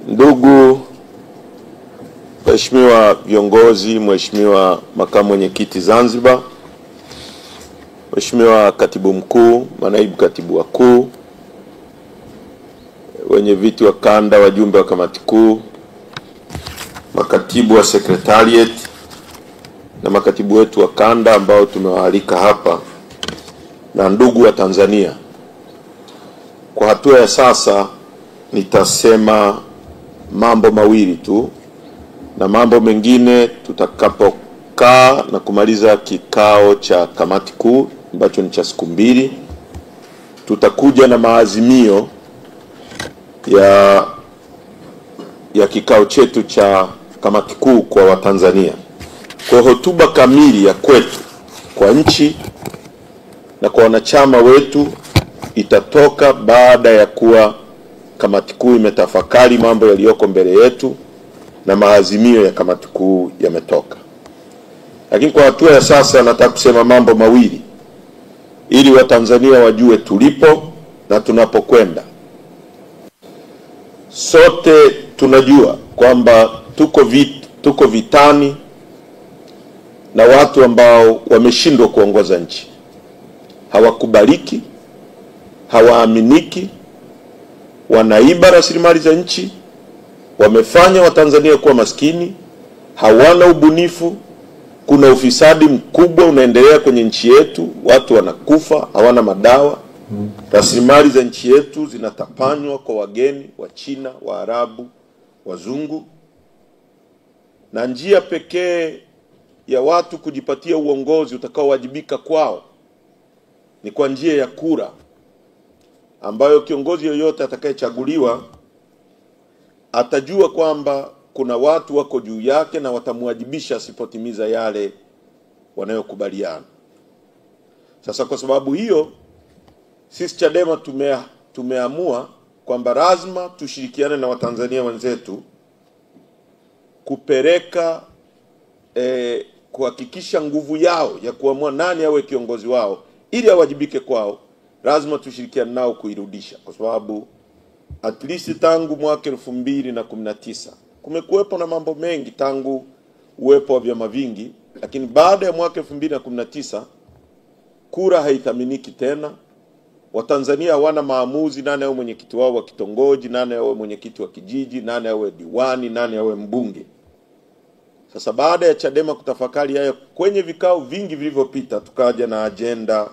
Ndugu Mheshimiwa viongozi, Mheshimiwa makamu mwenyekiti Zanzibar, Mheshimiwa katibu mkuu, manaibu katibu wakuu, wenye viti wa kanda, wajumbe wa kamati kuu, makatibu wa secretariat na makatibu wetu wa kanda ambao tumewaalika hapa, na ndugu wa Tanzania. Kwa hatua ya sasa nitasema mambo mawili tu, na mambo mengine tutakapokaa na kumaliza kikao cha kamati kuu ambacho ni cha siku 2, tutakuja na maazimio ya kikao chetu cha kamati kuu kwa Watanzania. Kwa hotuba kamili ya kwetu kwa nchi na kwa wanachama wetu itatoka baada ya kuwa kamati kuu imetafakari mambo yaliyoko mbele yetu na maazimio ya kamati kuu yametoka. Lakini kwa hatua ya sasa nataka kusema mambo mawili ili Watanzania wajue tulipo na tunapokwenda. Sote tunajua kwamba tuko vitani na watu ambao wameshindwa kuongoza nchi. Hawakubaliki, hawaaminiki, wanaiba rasilimali za nchi, wamefanya Watanzania kuwa maskini, hawana ubunifu, kuna ufisadi mkubwa unaendelea kwenye nchi yetu, watu wanakufa, hawana madawa, rasilimali za nchi yetu zinatapanywa kwa wageni, wa China, wa Arabu, wazungu. Na njia pekee ya watu kujipatia uongozi utakaowajibika kwao ni kwa njia ya kura, ambayo kiongozi yoyote atakayechaguliwa atajua kwamba kuna watu wako juu yake na watamwajibisha asipotimiza yale wanayokubaliana. Sasa kwa sababu hiyo sisi Chadema tumeamua kwamba lazima tushirikiane na Watanzania wenzetu kupeleka kuhakikisha nguvu yao ya kuamua nani awe kiongozi wao ili awajibike kwao. Lazima tushirikiane nao kuirudisha, kwa sababu at least tangu mwaka 2019 kumekuwepo na mambo mengi tangu uwepo wa vyama vingi, lakini baada ya mwaka 2019 kura haithaminiki tena. Watanzania hawana maamuzi nani awe mwenyekiti wao wa kitongoji, nani awe mwenyekiti wa kijiji, nani awe diwani, nani awe mbunge. Sasa baada ya Chadema kutafakari haya kwenye vikao vingi vilivyopita, tukaja na agenda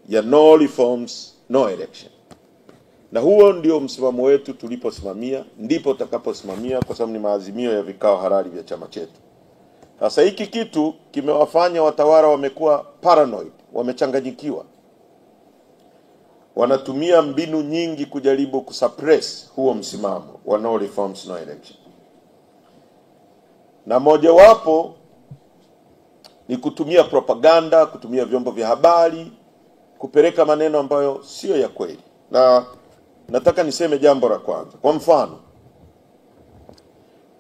ya no reforms, no election. Na huo ndio msimamo wetu tuliposimamia, ndipo tutakaposimamia, kwa sababu ni maazimio ya vikao halali vya chama chetu. Sasa hiki kitu kimewafanya watawala wamekuwa paranoid, wamechanganyikiwa. Wanatumia mbinu nyingi kujaribu kusuppress huo msimamo wa no reforms, no election. Na mojawapo ni kutumia propaganda, kutumia vyombo vya habari, kupeleka maneno ambayo sio ya kweli. Na nataka niseme jambo la kwanza. Kwa mfano,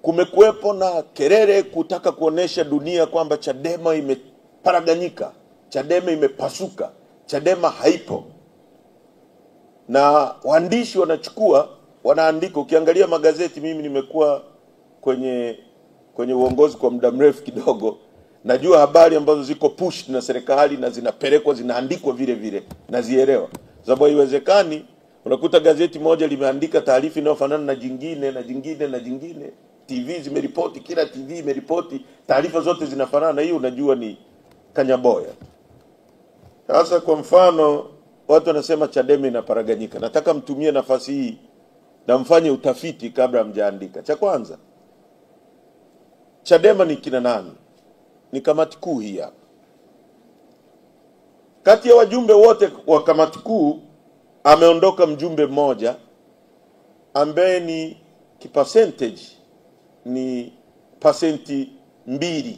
kumekuwepo na kelele kutaka kuonesha dunia kwamba Chadema imeparaganyika, Chadema imepasuka, Chadema haipo. Na waandishi wanaandika, ukiangalia magazeti, mimi nimekuwa kwenye uongozi kwa muda mrefu kidogo, najua habari ambazo ziko pushed na serikali na zinapelekwa, zinaandikwa vile vile, nazielewa. Sababu haiwezekani unakuta gazeti moja limeandika taarifa inayofanana na jingine na jingine na jingine. TV zimeripoti, kila TV imeripoti, taarifa zote zinafanana, na hiyo unajua ni kanyaboya. Sasa kwa mfano, watu wanasema Chadema inaparaganyika. Nataka mtumie nafasi hii na mfanye utafiti kabla mjaandika. Cha kwanza, Chadema ni kina nani? Ni kamati kuu hii hapa. Kati ya wajumbe wote wa kamati kuu ameondoka mjumbe mmoja ambaye ni kipercentage ni pasenti 2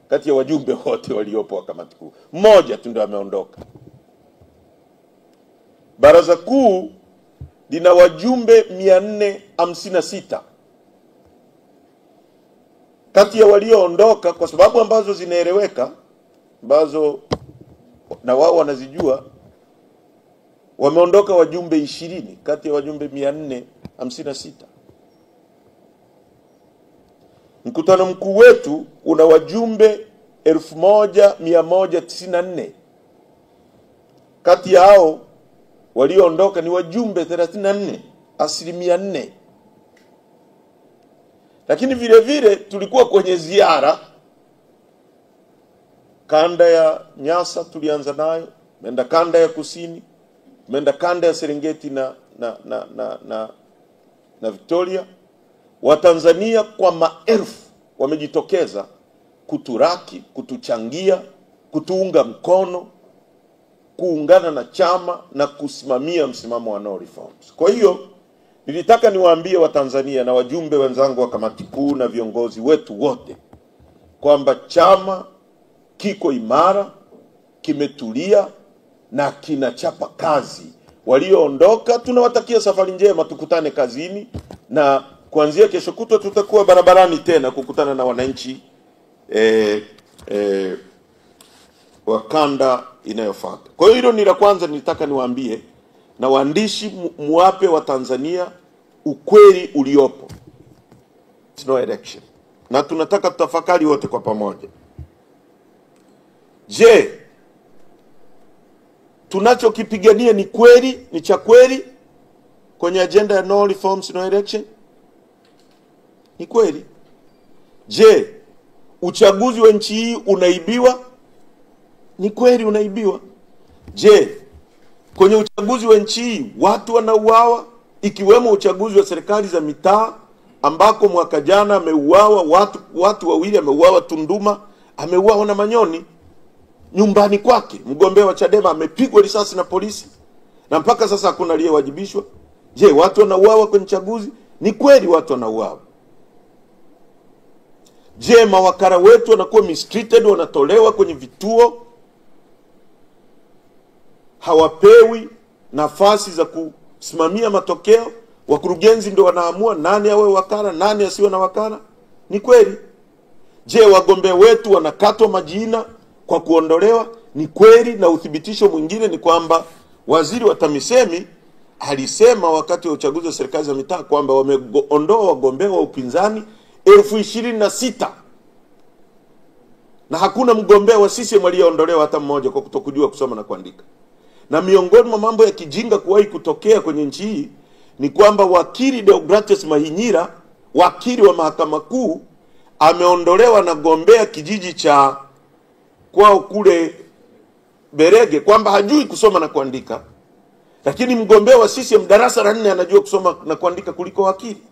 kati ya wajumbe wote waliopo wa kamati kuu. Mmoja tu ndio ameondoka. Baraza kuu lina wajumbe 456. Kati ya walioondoka, kwa sababu ambazo zinaeleweka, ambazo na wao wanazijua, wameondoka wajumbe 20 kati ya wajumbe 456. Mkutano mkuu wetu una wajumbe 1194. Kati ya hao walioondoka ni wajumbe 34, 4%. Lakini vile vile tulikuwa kwenye ziara kanda ya Nyasa, tulianza nayo, tumeenda kanda ya Kusini, tumeenda kanda ya Serengeti na Victoria. Watanzania kwa maelfu wamejitokeza kuturaki, kutuchangia, kutuunga mkono, kuungana na chama na kusimamia msimamo wa no reforms. Kwa hiyo nilitaka niwaambie Watanzania na wajumbe wenzangu wa kamati kuu na viongozi wetu wote kwamba chama kiko imara, kimetulia na kinachapa kazi. Walioondoka tunawatakia safari njema, tukutane kazini, na kuanzia kesho kutwa tutakuwa barabarani tena kukutana na wananchi wa kanda inayofuata. Kwa hiyo hilo ni la kwanza nilitaka niwaambie, na waandishi muwape wa Tanzania ukweli uliopo. It's no election. Na tunataka tutafakari wote kwa pamoja. Je, tunachokipigania ni kweli, ni cha kweli kwenye agenda ya no reforms no election? Ni kweli? Je, uchaguzi wa nchi hii unaibiwa? Ni kweli unaibiwa? Je, kwenye uchaguzi wa nchi hii watu wanauawa, ikiwemo uchaguzi wa serikali za mitaa ambako mwaka jana ameuawa watu wawili, ameuawa Tunduma, ameuawa na Manyoni nyumbani kwake. Mgombea wa Chadema amepigwa risasi na polisi na mpaka sasa hakuna aliyewajibishwa. Je, watu wanauawa kwenye uchaguzi? Ni kweli watu wanauawa. Je, mawakala wetu wanakuwa mistreated, wanatolewa kwenye vituo, hawapewi nafasi za kusimamia matokeo, wakurugenzi ndio wanaamua nani awe wakala, nani asiwe na wakala? Ni kweli? Je, wagombea wetu wanakatwa majina kwa kuondolewa? Ni kweli? Na uthibitisho mwingine ni kwamba waziri wa TAMISEMI alisema wakati wa uchaguzi wa serikali za mitaa kwamba wameondoa wagombea wa upinzani 26,000 na hakuna mgombea wa CCM aliyeondolewa hata mmoja kwa kutokujua kusoma na kuandika. Na miongoni mwa mambo ya kijinga kuwahi kutokea kwenye nchi hii ni kwamba wakili Deogratius Mahinyira, wakili wa mahakama kuu, ameondolewa na gombea kijiji cha kwao kule Berege kwamba hajui kusoma na kuandika, lakini mgombea wa CCM darasa la 4 anajua kusoma na kuandika kuliko wakili.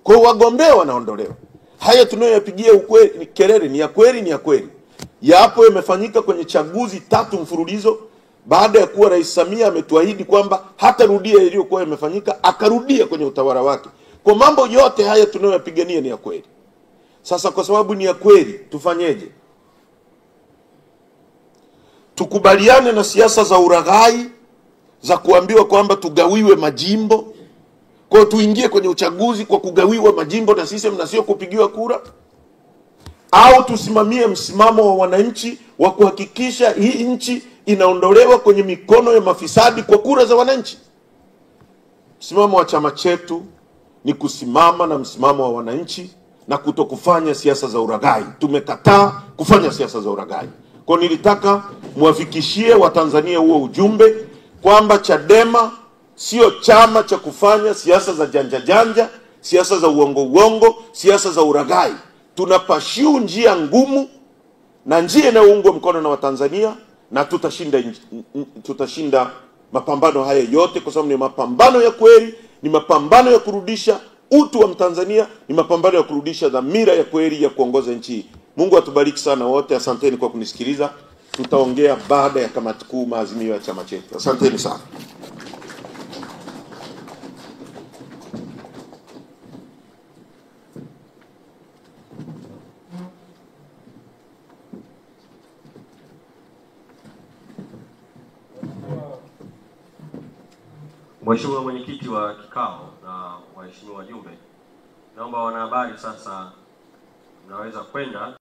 Kwa wagombea wanaondolewa. Haya tunayoyapigia ukweli kelele ni ya kweli, ni ya kweli. Yapo yamefanyika kwenye chaguzi 3 mfululizo baada ya kuwa Rais Samia ametuahidi kwamba hatarudia iliyokuwa yamefanyika, akarudia kwenye utawala wake. Kwa mambo yote haya tunayoyapigania ni ya kweli. Sasa kwa sababu ni ya kweli, tufanyeje? Tukubaliane na siasa za uraghai za kuambiwa kwamba tugawiwe majimbo, kwa tuingie kwenye uchaguzi kwa kugawiwa majimbo na CCM na sio kupigiwa kura? Au tusimamie msimamo wa wananchi wa kuhakikisha hii nchi inaondolewa kwenye mikono ya mafisadi kwa kura za wananchi? Msimamo wa chama chetu ni kusimama na msimamo wa wananchi na kutokufanya siasa za uraghai. Tumekataa kufanya siasa za uraghai. Kwa nilitaka muwafikishie Watanzania huo ujumbe kwamba Chadema sio chama cha kufanya siasa za janja janja, siasa za uongo, siasa za uraghai. Tunapashiu njia ngumu na njia inayoungwa mkono na Watanzania, na tutashinda mapambano haya yote kwa sababu ni mapambano ya kweli, ni mapambano ya kurudisha utu wa Mtanzania, ni mapambano ya kurudisha dhamira ya kweli ya kuongoza nchi. Mungu atubariki sana wote. Asanteni kwa kunisikiliza. Tutaongea baada ya kamati kuu maazimio ya chama chetu. Asanteni sana. Mheshimiwa mwenyekiti wa kikao na waheshimiwa wajumbe, naomba wanahabari sasa mnaweza kwenda